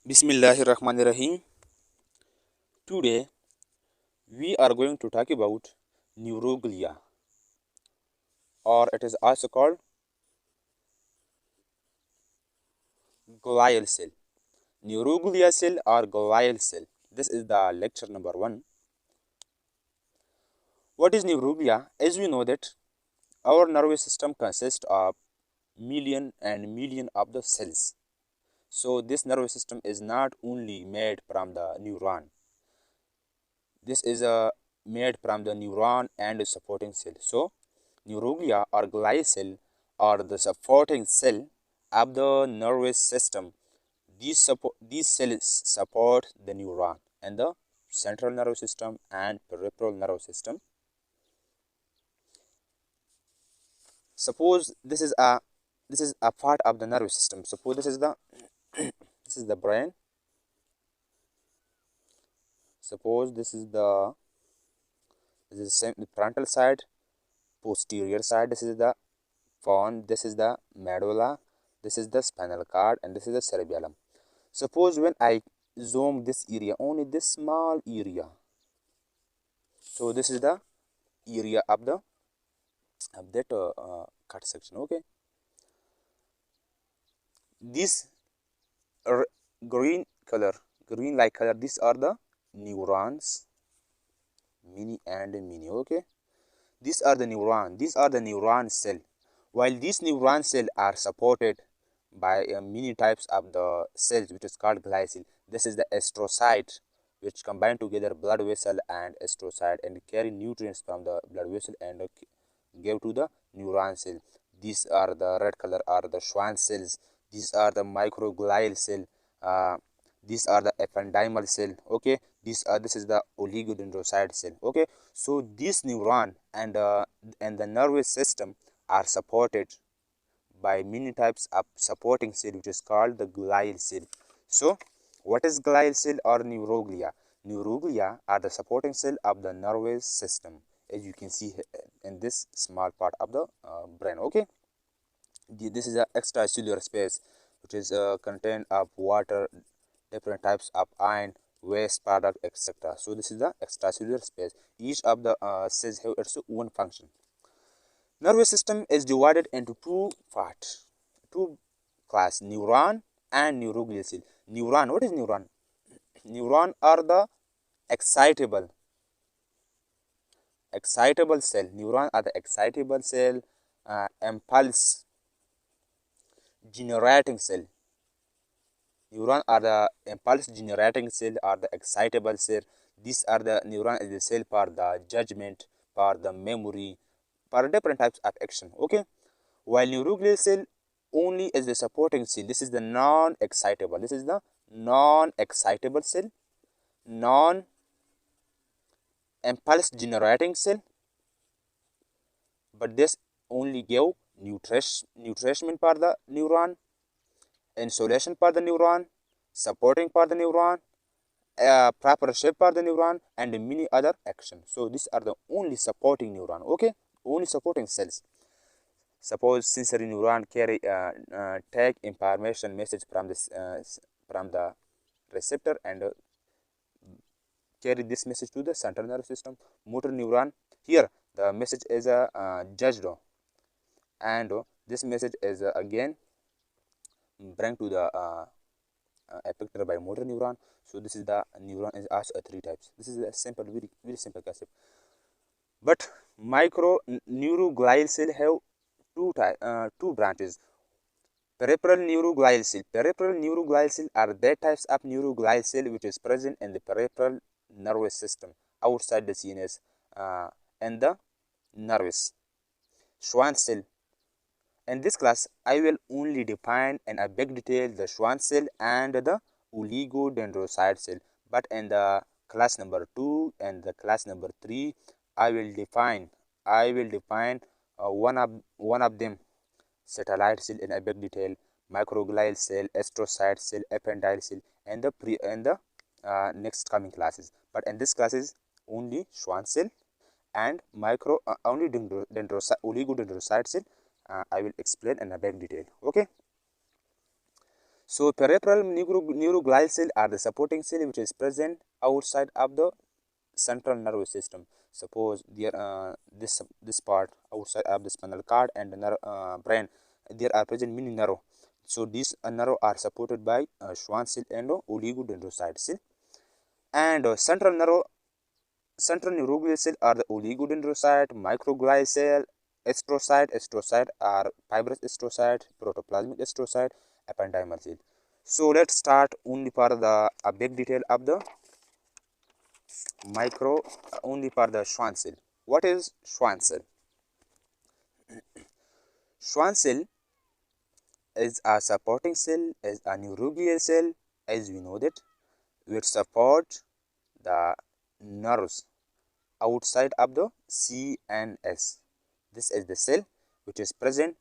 Bismillahirrahmanirrahim. Today we are going to talk about neuroglia, or it is also called glial cell. Neuroglia cell or glial cell. This is the lecture number 1. What is neuroglia? As we know that our nervous system consists of million and million of the cells. So this nervous system is not only made from the neuron. This is made from the neuron and the supporting cell. So neuroglia or glial cell are the supporting cell of the nervous system. These cells support the neuron and the central nervous system and peripheral nervous system. Suppose this is a part of the nervous system. Suppose this is the this is the brain. Suppose this is the frontal side, posterior side. This is the fawn. This is the medulla. This is the spinal cord, and this is the cerebellum. Suppose when I zoom this area, only this small area. So this is the area of that cut section. Okay. This green color, green like color. These are the neurons, mini and mini. Okay. These are the neuron. These are the neuron cell. While these neuron cells are supported by many types of the cells, which is called glial cell. This is the astrocyte, which combine together blood vessel and astrocyte and carry nutrients from the blood vessel and give to the neuron cell. These are the red color are the Schwan cells. These are the microglial cell. These are the ependymal cell. Okay, this is the oligodendrocyte cell. Okay, so this neuron and the nervous system are supported by many types of supporting cell, which is called the glial cell. So what is glial cell or neuroglia? Neuroglia are the supporting cell of the nervous system, as you can see in this small part of the brain. Okay, this is a extracellular space which is contained of water, different types of ion, waste product, etc. So this is the extracellular space. Each of the cells have its own function. Nervous system is divided into two parts, two class, neuron and neuroglial cell. Neuron, what is neuron? Neuron are the excitable cell. Neuron are the excitable cell, impulse generating cell. Neuron are the impulse generating cell or the excitable cell. These are the neuron is the cell for the judgment, for the memory, for different types of action. Okay, while neuroglial cell only is the supporting cell. This is the non-excitable. This is the non-excitable cell, non-impulse generating cell. But this only give nutrition for the neuron, insulation for the neuron, supporting for the neuron, proper shape for the neuron, and many other actions. So these are the only supporting neuron. Okay, only supporting cells. Suppose sensory neuron carry take information message from this from the receptor and carry this message to the central nervous system. Motor neuron, here the message is judged, and this message is again bring to the affected by motor neuron. So this is the neuron is also three types. This is a simple, very simple concept. But micro neuroglial cell have two branches. Peripheral neuroglial cell. Peripheral neuroglial cell are the types of neuroglial cell which is present in the peripheral nervous system outside the CNS and the nervous. Schwan cell. In this class, I will only define in a big detail the Schwan cell and the oligodendrocyte cell. But in the class number 2 and the class number 3, I will define one of them, satellite cell in a big detail, microglial cell, astrocyte cell, ependymal cell, and the next coming classes. But in this classes only Schwann cell and only oligodendrocyte cell I will explain in a big detail. Okay, So peripheral neuroglial cell are the supporting cell which is present outside of the central nervous system. Suppose there this part outside of the spinal cord and the brain, there are present many nerve. So these nerve are supported by Schwan cell and oligodendrocyte cell. And central neuroglial cell are the oligodendrocyte, microglial cell, astrocyte are fibrous astrocyte, protoplasmic astrocyte, ependymal cell. So let's start only for the big detail of the only for the Schwann cell. What is Schwann cell? Schwann cell is a supporting cell, is a neuroglial cell, as we know that, which support the nerves outside of the CNS. This is the cell which is present.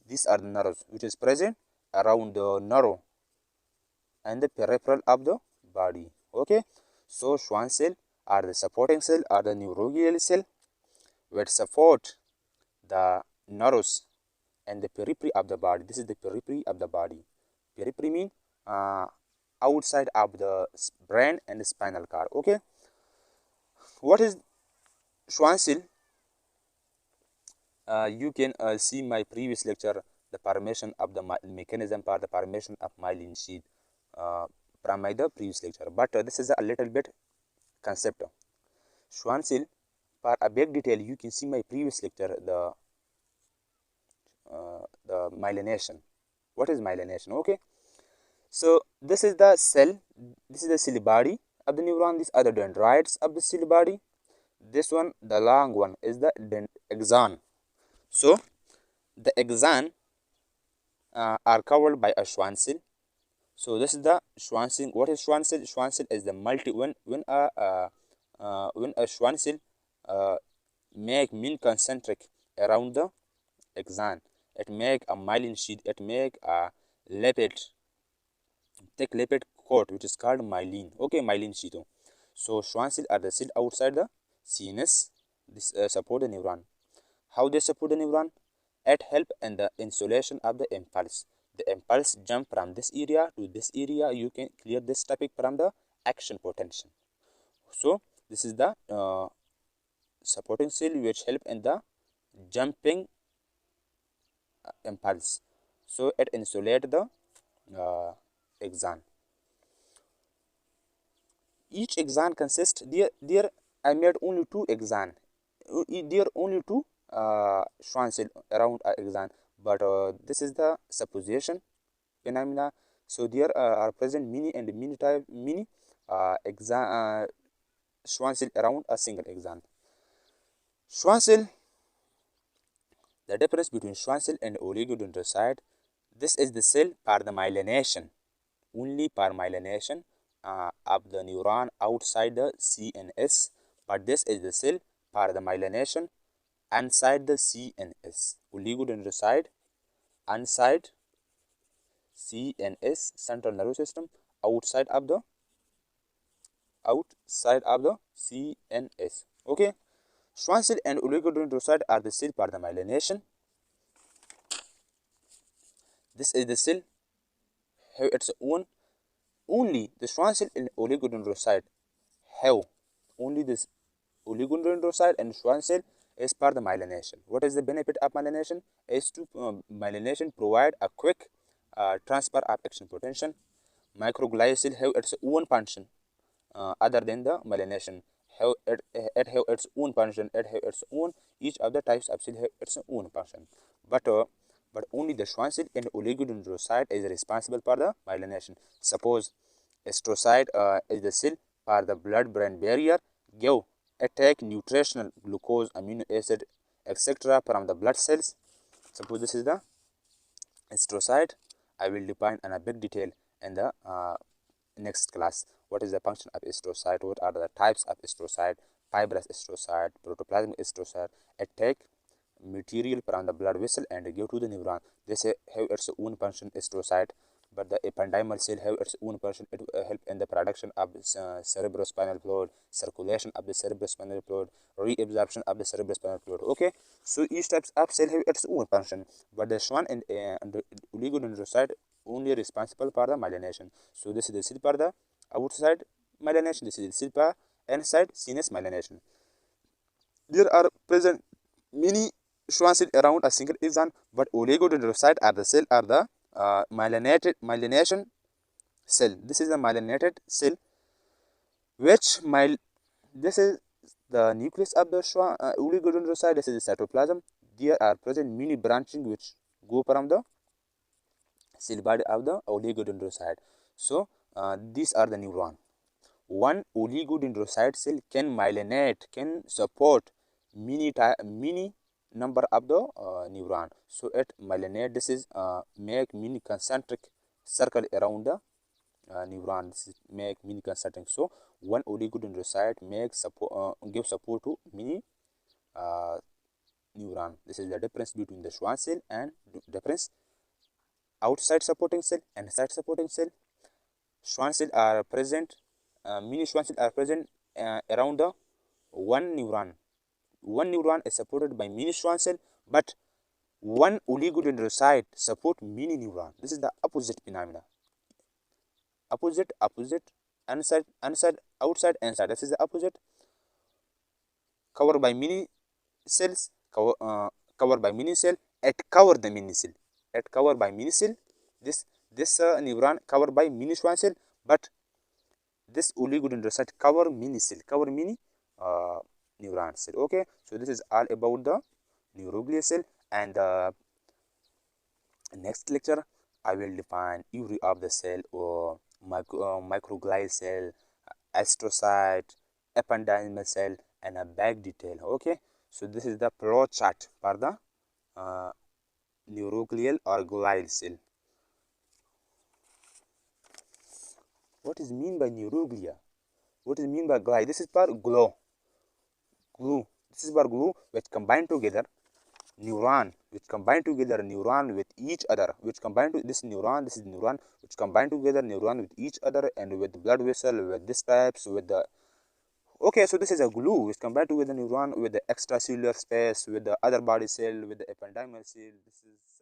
These are the nerves which is present around the nerve and the peripheral of the body. Okay, so Schwann cell are the supporting cell or the neuroglial cell which support the nerves and the periphery of the body. This is the periphery of the body. Periphery means outside of the brain and the spinal cord. Okay, what is Schwann cell? You can see my previous lecture, the formation of the mechanism for the formation of myelin sheath from my the previous lecture. But this is a little bit concept. Schwann cell, for a big detail, you can see my previous lecture, the myelination. What is myelination? Okay, so this is the cell. This is the cell body of the neuron. These are the dendrites of the cell body. This one, the long one, is the axon. So the axon are covered by a Schwann cell. So this is the Schwann cell. What is Schwann cell? Schwann cell is the when a Schwann cell make mean concentric around the axon, it make a myelin sheath. It make a thick lipid coat which is called myelin. Okay, myelin sheath. So Schwann cell are the cell outside the CNS. This support the neuron. How they support the neuron? It help in the insulation of the impulse. The impulse jump from this area to this area. You can clear this topic from the action potential. So this is the supporting cell which help in the jumping impulse. So it insulate the axon. Each axon consists there I made only two axon. There only two Schwann cell around axon, but this is the supposition phenomena. So there are present many axon Schwann cell around a single axon. Schwann cell, the difference between Schwann cell and oligodendrocyte. This is the cell for the myelination, only for myelination of the neuron outside the CNS, but this is the cell for the myelination inside the CNS. Oligodendrocyte inside CNS, central nervous system, outside of the CNS. Okay, Schwann cell and oligodendrocyte are the cell for the myelination. This is the cell have its own. Only the Schwann cell and oligodendrocyte have only this oligodendrocyte and Schwann cell is for the myelination. What is the benefit of myelination? Is to myelination provide a quick transfer of action potential. Microglial cell have its own function other than the myelination. It have its own function. It have its own. Each of the types of cell have its own function. But only the Schwann cell and oligodendrocyte is responsible for the myelination. Suppose astrocyte is the cell for the blood-brain barrier, give attack nutritional glucose, amino acid, etc. from the blood cells. Suppose this is the astrocyte. I will define in a big detail in the next class. What is the function of astrocyte? What are the types of astrocyte? Fibrous astrocyte, protoplasmic astrocyte, attack material from the blood vessel and give to the neuron. They have its own function astrocyte. but the ependymal cell have its own function. It help in the production of cerebrospinal fluid, circulation of the cerebrospinal fluid, reabsorption of the cerebrospinal fluid. Okay, so each type of cell have its own function, but the Schwan and the oligodendrocyte only responsible for the myelination. So this is the cell for the outside myelination. This is the cell for inside sinus myelination. There are present many Schwann cells around a single axon, but oligodendrocytes are the cell are the myelination cell. This is a myelinated cell, which this is the nucleus of the Schwann oligodendrocyte. This is the cytoplasm. There are present many branching which go from the cell body of the oligodendrocyte. So these are the neuron. One oligodendrocyte cell can myelinate, can support many number of the neuron. So it myelinate. This is make mini concentric circle around the neuron. This is make mini concentric. So one oligodendrocyte make support give support to many neuron. This is the difference between the Schwann cell and difference outside supporting cell and inside supporting cell. Schwann cells are present. Many Schwann cells are present around the one neuron. One neuron is supported by many Schwann cells, but one oligodendrocyte support many neuron. This is the opposite phenomena. Opposite, inside, outside, inside. This is the opposite. Covered by many cells, covered by many cell. It cover the many cell. It covered by many cell. This neuron covered by many Schwann cell, but this oligodendrocyte cover many cell, cover many neuron cell. Okay, so this is all about the neuroglia cell, and next lecture I will define every of the cell or microglial cell, astrocyte, ependymal cell, and a back detail. Okay, so this is the flow chart for the neuroglial or glial cell. What is mean by neuroglia? What is mean by glial? This is for glue. This is for glue which combine together neuron, with each other, which combine to this is neuron which combine together neuron with each other, and with the blood vessel, with this types, with the okay. So this is a glue which combine together neuron with the extracellular space, with the other body cell, with the ependymal cell. This is